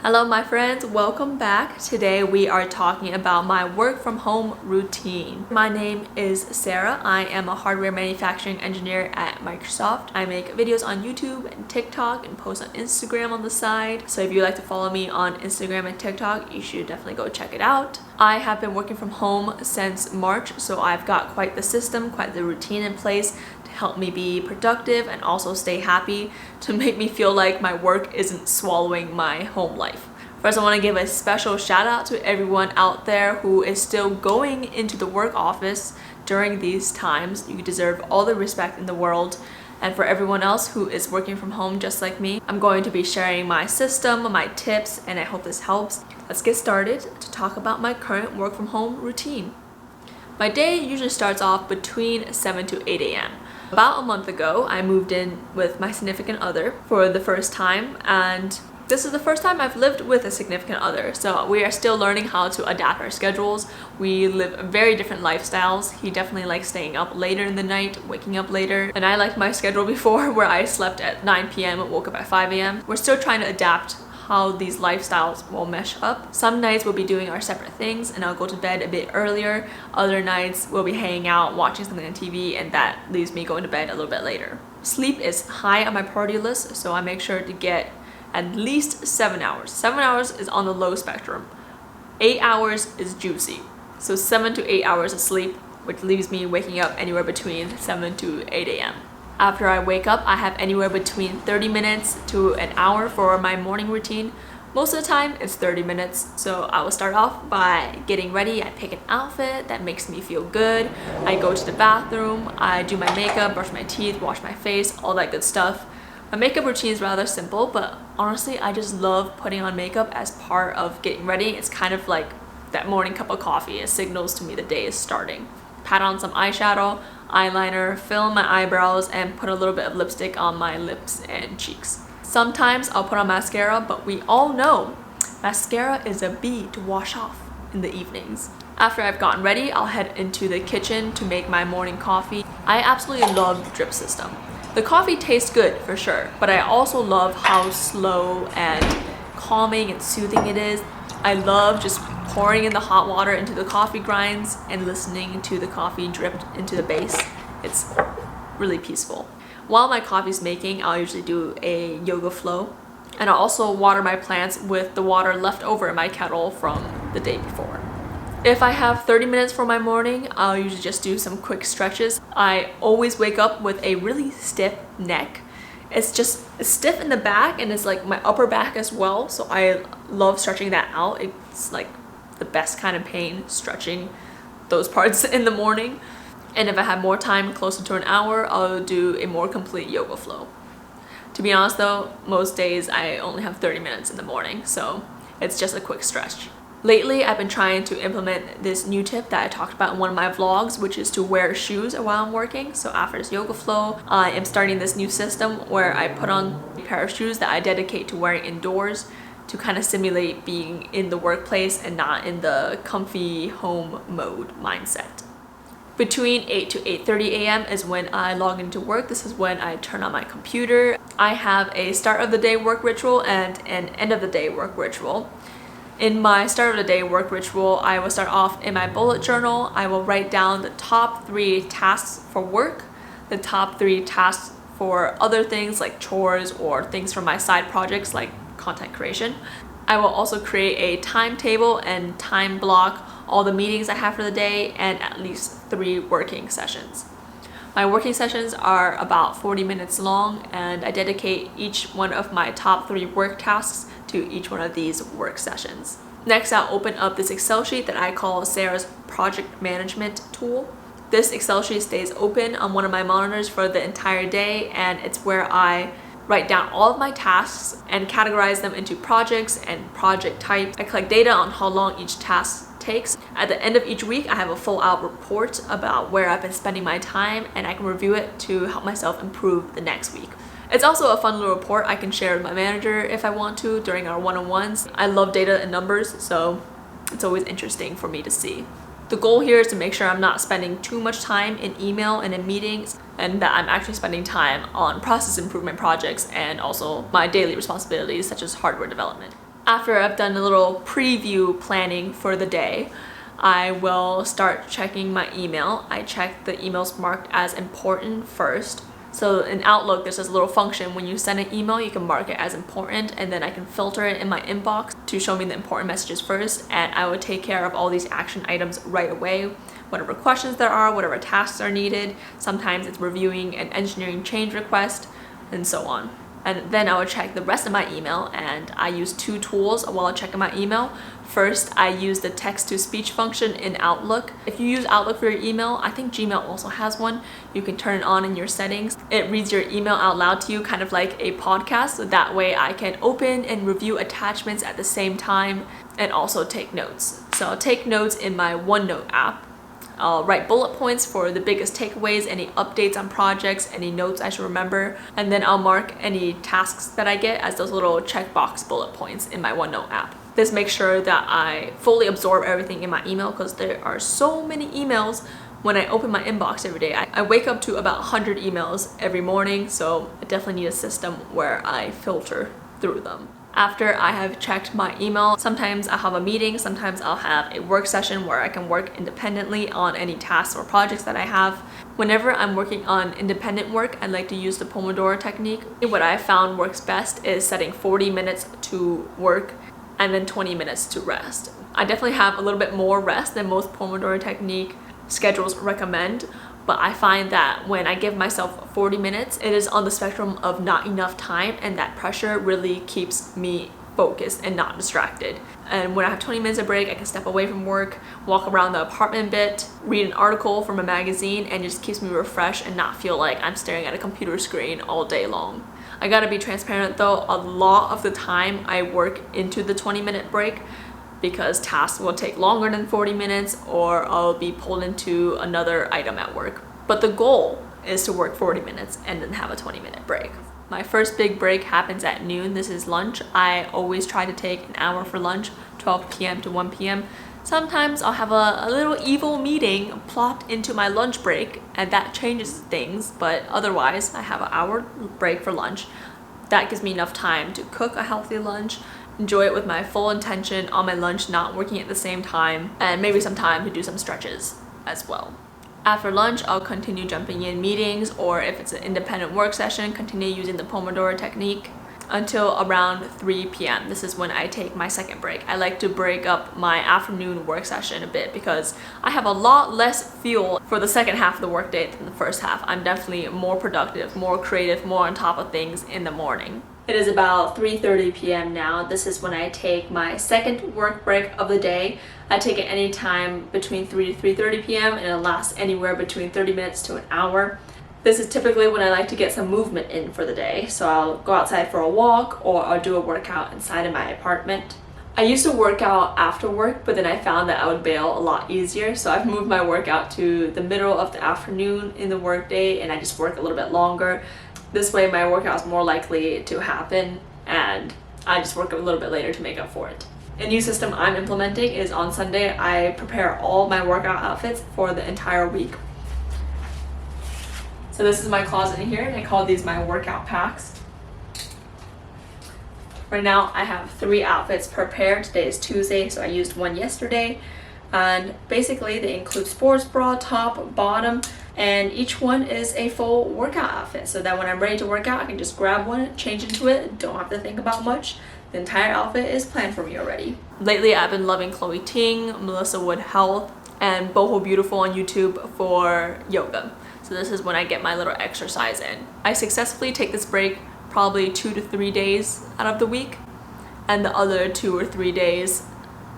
Hello my friends, welcome back. Today we are talking about my work from home routine. My name is Sarah. I am a hardware manufacturing engineer at Microsoft. I make videos on YouTube and TikTok and post on Instagram on the side. So if you'd like to follow me on Instagram and TikTok, you should definitely go check it out. I have been working from home since March, so I've got quite the system, quite the routine in place to help me be productive and also stay happy, to make me feel like my work isn't swallowing my home life. First, I want to give a special shout out to everyone out there who is still going into the work office during these times. You deserve all the respect in the world. And for everyone else who is working from home just like me, I'm going to be sharing my system, my tips, and I hope this helps. Let's get started to talk about my current work from home routine. My day usually starts off between 7 to 8 a.m. About a month ago, I moved in with my significant other for the first time, and this is the first time I've lived with a significant other, so we are still learning how to adapt our schedules. We live very different lifestyles. He definitely likes staying up later in the night, waking up later, and I liked my schedule before where I slept at 9 p.m. and woke up at 5 a.m. We're still trying to adapt how these lifestyles will mesh up. Some nights we'll be doing our separate things and I'll go to bed a bit earlier. Other nights we'll be hanging out, watching something on TV, and that leaves me going to bed a little bit later. Sleep is high on my priority list, so I make sure to get at least 7 hours. 7 hours is on the low spectrum. 8 hours is juicy. So 7 to 8 hours of sleep, which leaves me waking up anywhere between 7 to 8 a.m. After I wake up, I have anywhere between 30 minutes to an hour for my morning routine. Most of the time, it's 30 minutes. So I will start off by getting ready. I pick an outfit that makes me feel good. I go to the bathroom. I do my makeup, brush my teeth, wash my face, all that good stuff. My makeup routine is rather simple, but honestly, I just love putting on makeup as part of getting ready. It's kind of like that morning cup of coffee. It signals to me the day is starting. Pat on some eyeshadow, eyeliner, fill my eyebrows, and put a little bit of lipstick on my lips and cheeks. Sometimes I'll put on mascara, but we all know mascara is a B to wash off in the evenings. After I've gotten ready, I'll head into the kitchen to make my morning coffee. I absolutely love the drip system. The coffee tastes good for sure, but I also love how slow and calming and soothing it is. I love just pouring in the hot water into the coffee grinds and listening to the coffee drip into the base. It's really peaceful. While my coffee's making, I'll usually do a yoga flow, and I'll also water my plants with the water left over in my kettle from the day before. If I have 30 minutes for my morning, I'll usually just do some quick stretches. I always wake up with a really stiff neck. It's stiff in the back, and it's like my upper back as well, so I love stretching that out. It's like the best kind of pain, stretching those parts in the morning. And if I have more time, closer to an hour, I'll do a more complete yoga flow. To be honest though, most days I only have 30 minutes in the morning, so it's just a quick stretch. Lately, I've been trying to implement this new tip that I talked about in one of my vlogs, which is to wear shoes while I'm working. So after this yoga flow, I am starting this new system where I put on a pair of shoes that I dedicate to wearing indoors to kind of simulate being in the workplace and not in the comfy home mode mindset. Between 8 to 8:30 a.m. is when I log into work. This is when I turn on my computer. I have a start of the day work ritual and an end of the day work ritual. In my start of the day work ritual, I will start off in my bullet journal. I will write down the top 3 tasks for work, the top 3 tasks for other things like chores or things from my side projects like content creation. I will also create a timetable and time block all the meetings I have for the day and at least 3 working sessions. My working sessions are about 40 minutes long, and I dedicate each one of my top 3 work tasks to each one of these work sessions. Next, I'll open up this Excel sheet that I call Sarah's project management tool. This Excel sheet stays open on one of my monitors for the entire day, and it's where I write down all of my tasks and categorize them into projects and project types. I collect data on how long each task takes. At the end of each week, I have a full out report about where I've been spending my time, and I can review it to help myself improve the next week. It's also a fun little report I can share with my manager if I want to during our one-on-ones. I love data and numbers, so it's always interesting for me to see. The goal here is to make sure I'm not spending too much time in email and in meetings, and that I'm actually spending time on process improvement projects and also my daily responsibilities such as hardware development. After I've done a little preview planning for the day, I will start checking my email. I check the emails marked as important first. So in Outlook, there's this little function when you send an email, you can mark it as important, and then I can filter it in my inbox to show me the important messages first, and I would take care of all these action items right away. Whatever questions there are, whatever tasks are needed. Sometimes it's reviewing an engineering change request, and so on. And then I would check the rest of my email, and I use two tools while checking my email. First, I use the text-to-speech function in Outlook. If you use Outlook for your email, I think Gmail also has one. You can turn it on in your settings. It reads your email out loud to you, kind of like a podcast. So that way I can open and review attachments at the same time and also take notes. So I'll take notes in my OneNote app. I'll write bullet points for the biggest takeaways, any updates on projects, any notes I should remember, and then I'll mark any tasks that I get as those little checkbox bullet points in my OneNote app. This makes sure that I fully absorb everything in my email because there are so many emails when I open my inbox every day. I wake up to about 100 emails every morning, so I definitely need a system where I filter through them. After I have checked my email, sometimes I'll have a meeting, sometimes I'll have a work session where I can work independently on any tasks or projects that I have. Whenever I'm working on independent work, I like to use the Pomodoro technique. What I found works best is setting 40 minutes to work and then 20 minutes to rest. I definitely have a little bit more rest than most Pomodoro technique schedules recommend, but I find that when I give myself 40 minutes, it is on the spectrum of not enough time, and that pressure really keeps me focused and not distracted. And when I have 20 minutes of break, I can step away from work, walk around the apartment a bit, read an article from a magazine, and it just keeps me refreshed and not feel like I'm staring at a computer screen all day long. I gotta be transparent though, a lot of the time I work into the 20-minute break because tasks will take longer than 40 minutes or I'll be pulled into another item at work. But the goal is to work 40 minutes and then have a 20-minute break. My first big break happens at noon. This is lunch. I always try to take an hour for lunch, 12 p.m. to 1 p.m. Sometimes I'll have a little evil meeting plopped into my lunch break and that changes things, but otherwise I have an hour break for lunch. That gives me enough time to cook a healthy lunch, enjoy it with my full intention on my lunch, not working at the same time, and maybe some time to do some stretches as well. After lunch, I'll continue jumping in meetings, or if it's an independent work session, continue using the Pomodoro technique until around 3 p.m. This is when I take my second break. I like to break up my afternoon work session a bit because I have a lot less fuel for the second half of the workday than the first half. I'm definitely more productive, more creative, more on top of things in the morning. It is about 3:30 p.m. now. This is when I take my second work break of the day. I take it anytime between 3 to 3:30 p.m. and it lasts anywhere between 30 minutes to an hour. This is typically when I like to get some movement in for the day. So I'll go outside for a walk or I'll do a workout inside of my apartment. I used to work out after work, but then I found that I would bail a lot easier. So I've moved my workout to the middle of the afternoon in the workday and I just work a little bit longer. This way my workout is more likely to happen and I just work a little bit later to make up for it. A new system I'm implementing is on Sunday, I prepare all my workout outfits for the entire week. So this is my closet in here and I call these my workout packs. Right now I have 3 outfits prepared. Today is Tuesday, so I used one yesterday. And basically they include sports bra, top, bottom, and each one is a full workout outfit so that when I'm ready to work out I can just grab one, change into it, don't have to think about much. The entire outfit is planned for me already. Lately I've been loving Chloe Ting, Melissa Wood Health, and Boho Beautiful on YouTube for yoga. So this is when I get my little exercise in. I successfully take this break probably 2 to 3 days out of the week, and the other 2 or 3 days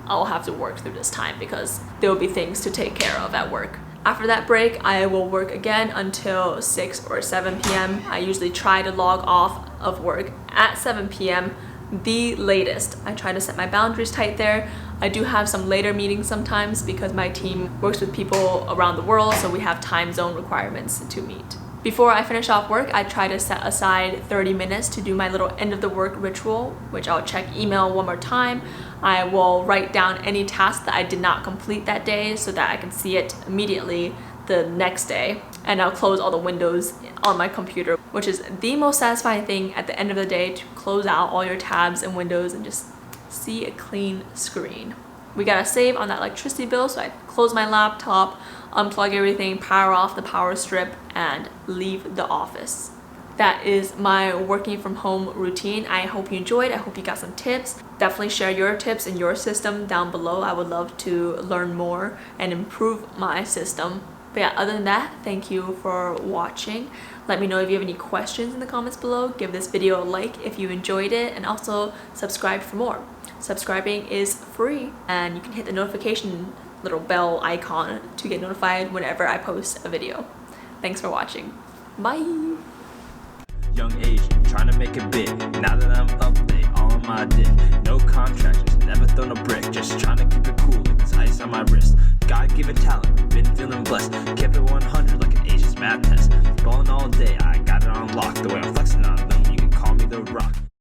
I'll have to work through this time because there will be things to take care of at work. After that break, I will work again until 6 or 7 p.m. I usually try to log off of work at 7 p.m. the latest. I try to set my boundaries tight there. I do have some later meetings sometimes because my team works with people around the world, so we have time zone requirements to meet. Before I finish off work, I try to set aside 30 minutes to do my little end of the work ritual, which I'll check email one more time. I will write down any task that I did not complete that day so that I can see it immediately the next day. And I'll close all the windows on my computer, which is the most satisfying thing at the end of the day, to close out all your tabs and windows and just see a clean screen. We gotta save on that electricity bill, so I close my laptop, unplug everything, power off the power strip, and leave the office. That is my working from home routine. I hope you enjoyed. I hope you got some tips. Definitely share your tips in your system down below. I would love to learn more and improve my system. But yeah, other than that, thank you for watching. Let me know if you have any questions in the comments below. Give this video a like if you enjoyed it, and also subscribe for more. Subscribing is free, and you can hit the notification little bell icon to get notified whenever I post a video. Thanks for watching. Bye! Young age, trying to make a bit. Now that I'm up, they all on my dick. No contractors, never thrown a brick. Just trying to keep it cool like this ice on my wrist. God-given talent, been feeling blessed. Kept it 100 like an Asian math test. Balling all day, I got it on lock. The way I'm flexing on them